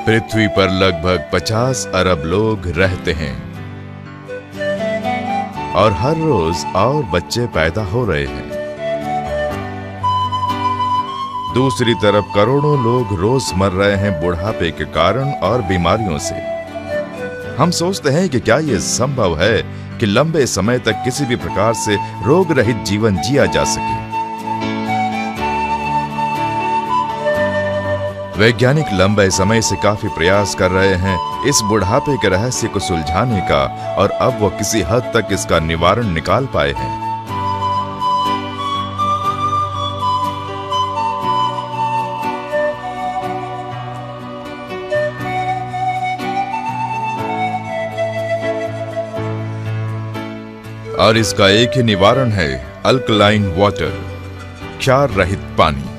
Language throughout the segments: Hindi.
पृथ्वी पर लगभग 50 अरब लोग रहते हैं और हर रोज और बच्चे पैदा हो रहे हैं। दूसरी तरफ करोड़ों लोग रोज मर रहे हैं बुढ़ापे के कारण और बीमारियों से। हम सोचते हैं कि क्या यह संभव है कि लंबे समय तक किसी भी प्रकार से रोग रहित जीवन जिया जा सके। वैज्ञानिक लंबे समय से काफी प्रयास कर रहे हैं इस बुढ़ापे के रहस्य को सुलझाने का, और अब वो किसी हद तक इसका निवारण निकाल पाए हैं। और इसका एक ही निवारण है, अल्कलाइन वाटर, क्षार रहित पानी।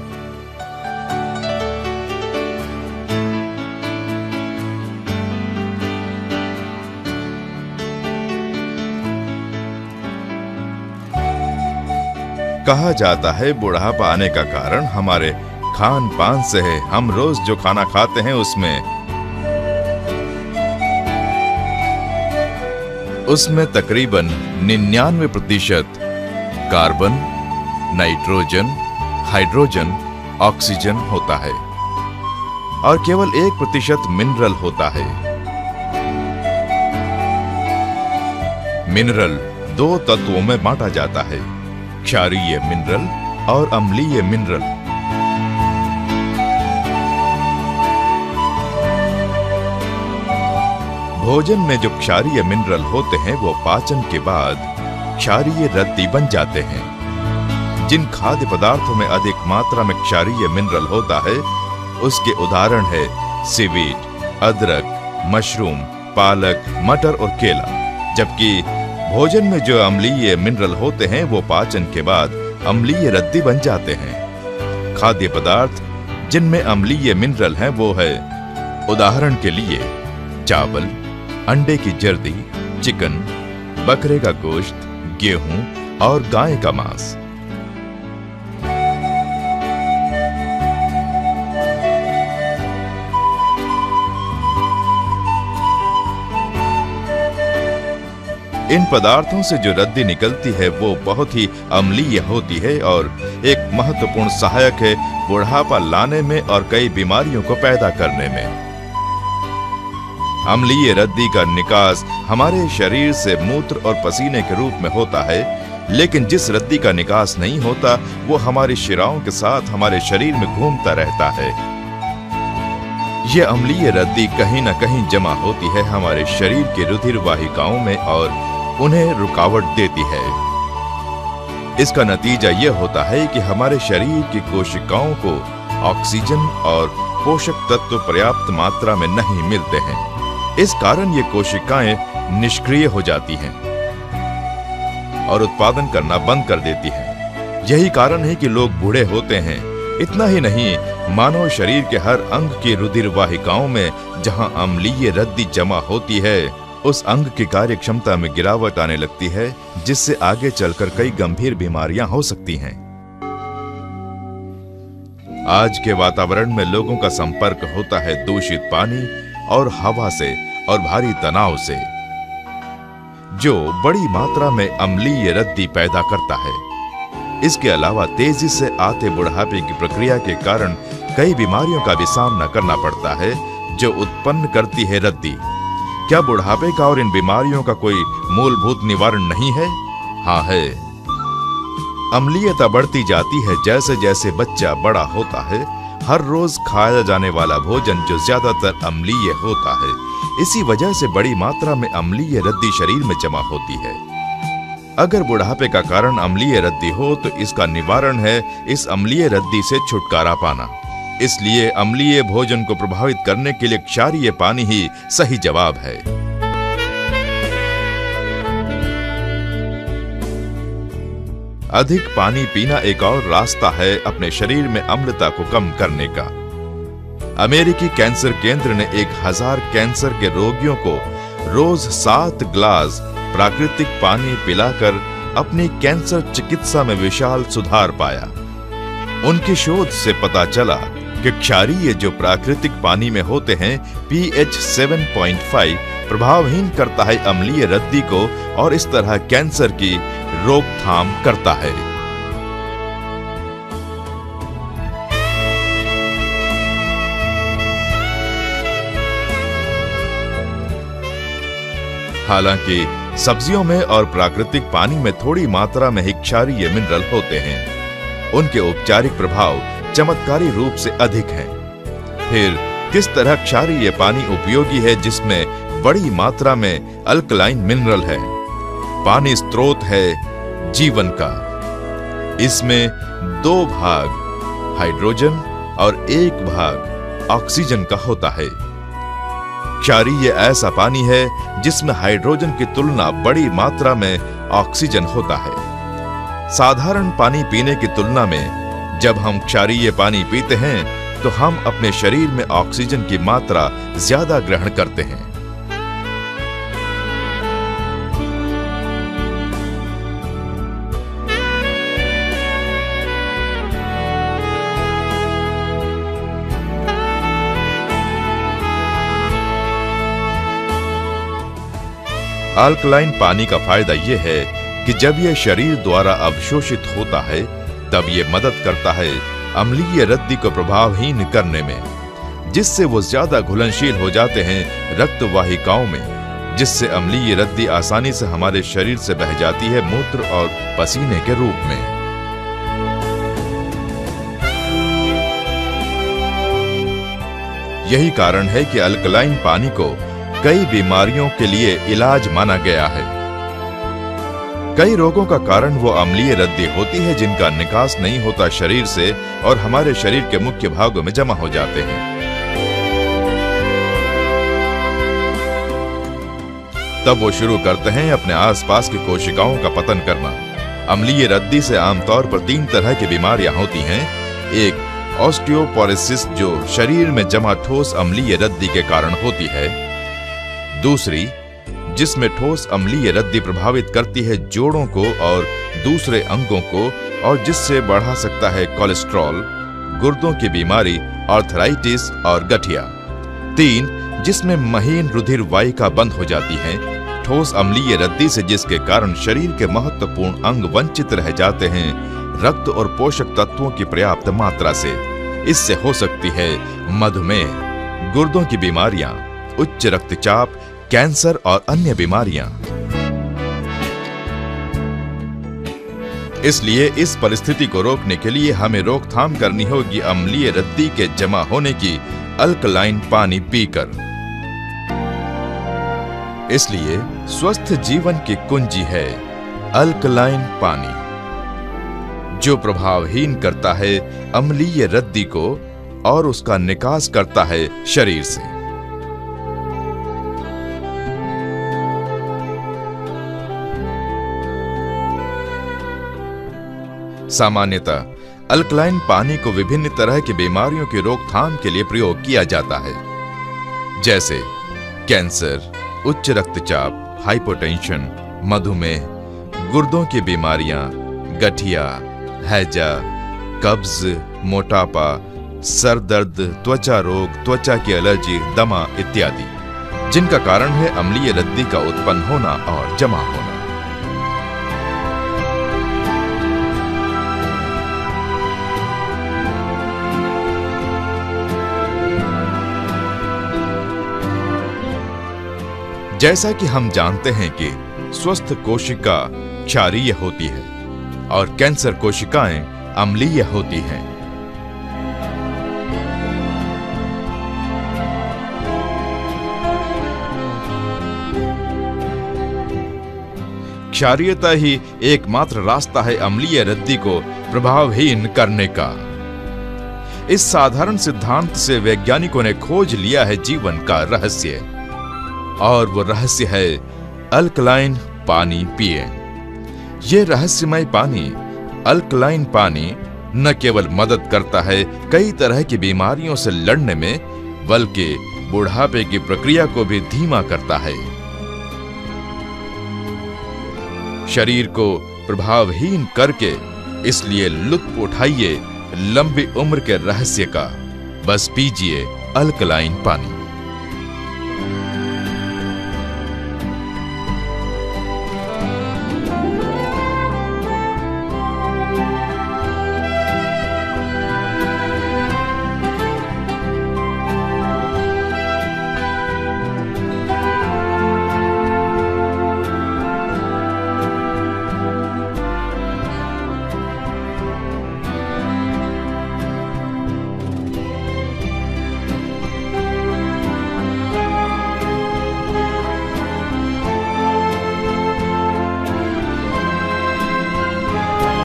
कहा जाता है बुढ़ापा आने का कारण हमारे खान पान से है। हम रोज जो खाना खाते हैं उसमें तकरीबन 99% कार्बन, नाइट्रोजन, हाइड्रोजन, ऑक्सीजन होता है और केवल 1% मिनरल होता है। मिनरल 2 तत्वों में बांटा जाता है, क्षारीय मिनरल और अम्लीय मिनरल। भोजन में जो क्षारीय मिनरल होते हैं वो पाचन के बाद क्षारीय रद्दी बन जाते हैं। जिन खाद्य पदार्थों में अधिक मात्रा में क्षारीय मिनरल होता है उसके उदाहरण है सीवीड, अदरक, मशरूम, पालक, मटर और केला। जबकि भोजन में जो अम्लीय मिनरल होते हैं वो पाचन के बाद अम्लीय रद्दी बन जाते हैं। खाद्य पदार्थ जिनमें अम्लीय मिनरल हैं वो है उदाहरण के लिए चावल, अंडे की जर्दी, चिकन, बकरे का गोश्त, गेहूं और गाय का मांस। इन पदार्थों से जो रद्दी निकलती है वो बहुत ही अम्लीय होती है और एक महत्वपूर्ण सहायक है बुढ़ापा लाने में और कई बीमारियों को पैदा करने में। अम्लीय रद्दी का निकास हमारे शरीर से मूत्र और पसीने के रूप में होता है, लेकिन जिस रद्दी का निकास नहीं होता वो हमारी शिराओं के साथ हमारे शरीर में घूमता रहता है। यह अम्लीय रद्दी कहीं न कहीं जमा होती है हमारे शरीर के रुधिर वाहिकाओं में और उन्हें रुकावट देती है। इसका नतीजा यह होता है कि हमारे शरीर की कोशिकाओं को ऑक्सीजन और पोषक तत्व पर्याप्त मात्रा में नहीं मिलते हैं। इस कारण ये कोशिकाएं निष्क्रिय हो जाती हैं और उत्पादन करना बंद कर देती हैं। यही कारण है कि लोग बूढ़े होते हैं। इतना ही नहीं, मानव शरीर के हर अंग की रुधिर वाहिकाओं में जहां अम्लीय रद्दी जमा होती है उस अंग की कार्य क्षमता में गिरावट आने लगती है, जिससे आगे चलकर कई गंभीर बीमारियां हो सकती हैं। आज के वातावरण में लोगों का संपर्क होता है दूषित पानी और हवा से और भारी तनाव से, जो बड़ी मात्रा में अम्लीय रद्दी पैदा करता है। इसके अलावा तेजी से आते बुढ़ापे की प्रक्रिया के कारण कई बीमारियों का भी सामना करना पड़ता है जो उत्पन्न करती है रद्दी। क्या बुढ़ापे का और इन बीमारियों का कोई मूलभूत निवारण नहीं है? हाँ है। अम्लीयता बढ़ती जाती है जैसे जैसे बच्चा बड़ा होता है। हर रोज खाया जाने वाला भोजन जो ज्यादातर अम्लीय होता है, इसी वजह से बड़ी मात्रा में अम्लीय रद्दी शरीर में जमा होती है। अगर बुढ़ापे का कारण अम्लीय रद्दी हो तो इसका निवारण है इस अम्लीय रद्दी से छुटकारा पाना। इसलिए अम्लीय भोजन को प्रभावित करने के लिए क्षारीय पानी ही सही जवाब है। अधिक पानी पीना एक और रास्ता है अपने शरीर में अम्लता को कम करने का। अमेरिकी कैंसर केंद्र ने 1000 कैंसर के रोगियों को रोज 7 ग्लास प्राकृतिक पानी पिलाकर अपनी कैंसर चिकित्सा में विशाल सुधार पाया। उनकी शोध से पता चला कि क्षारीय जो प्राकृतिक पानी में होते हैं pH 7.5 प्रभावहीन करता है अम्लीय रद्दी को और इस तरह कैंसर की रोकथाम करता है। हालांकि सब्जियों में और प्राकृतिक पानी में थोड़ी मात्रा में ही क्षारीय मिनरल होते हैं, उनके औपचारिक प्रभाव चमत्कारी रूप से अधिक हैं। फिर किस तरह क्षारीय पानी उपयोगी है जिसमें बड़ी मात्रा में अल्कलाइन मिनरल है? पानी स्रोत है जीवन का। इसमें 2 भाग हाइड्रोजन और 1 भाग ऑक्सीजन का होता है। क्षारीय ऐसा पानी है जिसमें हाइड्रोजन की तुलना बड़ी मात्रा में ऑक्सीजन होता है। साधारण पानी पीने की तुलना में जब हम क्षारीय पानी पीते हैं तो हम अपने शरीर में ऑक्सीजन की मात्रा ज्यादा ग्रहण करते हैं। अल्कलाइन पानी का फायदा यह है कि जब यह शरीर द्वारा अवशोषित होता है तब यह मदद करता है अम्लीय रद्दी को प्रभावहीन करने में, जिससे वो ज्यादा घुलनशील हो जाते हैं रक्त वाहिकाओं में, जिससे अम्लीय रद्दी आसानी से हमारे शरीर से बह जाती है मूत्र और पसीने के रूप में। यही कारण है कि अल्कलाइन पानी को कई बीमारियों के लिए इलाज माना गया है। कई रोगों का कारण वो अम्लीय रद्दी होती है जिनका निकास नहीं होता शरीर से और हमारे शरीर के मुख्य भागों में जमा हो जाते हैं। तब वो शुरू करते हैं अपने आसपास की कोशिकाओं का पतन करना। अम्लीय रद्दी से आमतौर पर 3 तरह की बीमारियां होती हैं। एक ऑस्टियोपोरोसिस जो शरीर में जमा ठोस अम्लीय रद्दी के कारण होती है। दूसरी जिसमें ठोस अम्लीय रद्दी प्रभावित करती है जोड़ों को और दूसरे अंगों को और जिससे बढ़ा सकता है कोलेस्ट्रॉल, गुर्दों की बीमारी, आर्थराइटिस और गठिया। 3 जिसमें महीन रुधिर वाहिका बंद हो जाती है ठोस अम्लीय रद्दी से, जिसके कारण शरीर के महत्वपूर्ण अंग वंचित रह जाते हैं रक्त और पोषक तत्वों की पर्याप्त मात्रा से। इससे हो सकती है मधुमेह, गुर्दों की बीमारियां, उच्च रक्तचाप, कैंसर और अन्य बीमारियां। इसलिए इस परिस्थिति को रोकने के लिए हमें रोकथाम करनी होगी अम्लीय रद्दी के जमा होने की अल्कलाइन पानी पीकर। इसलिए स्वस्थ जीवन की कुंजी है अल्कलाइन पानी, जो प्रभावहीन करता है अम्लीय रद्दी को और उसका निकास करता है शरीर से। सामान्यतः अल्कलाइन पानी को विभिन्न तरह की बीमारियों की रोकथाम के लिए प्रयोग किया जाता है, जैसे कैंसर, उच्च रक्तचाप, हाइपोटेंशन, मधुमेह, गुर्दों की बीमारियां, गठिया, हैजा, कब्ज, मोटापा, सर दर्द, त्वचा रोग, त्वचा की एलर्जी, दमा इत्यादि, जिनका कारण है अम्लीय रद्दी का उत्पन्न होना और जमा होना। जैसा कि हम जानते हैं कि स्वस्थ कोशिका क्षारीय होती है और कैंसर कोशिकाएं अम्लीय होती हैं। क्षारीयता ही एकमात्र रास्ता है अम्लीय रद्दी को प्रभावहीन करने का। इस साधारण सिद्धांत से वैज्ञानिकों ने खोज लिया है जीवन का रहस्य, और वो रहस्य है अल्कलाइन पानी पिए। ये रहस्यमय पानी अल्कलाइन पानी न केवल मदद करता है कई तरह की बीमारियों से लड़ने में, बल्कि बुढ़ापे की प्रक्रिया को भी धीमा करता है। शरीर को प्रभावहीन करके इसलिए लुत्फ उठाइए लंबी उम्र के रहस्य का। बस पीजिए अल्कलाइन पानी।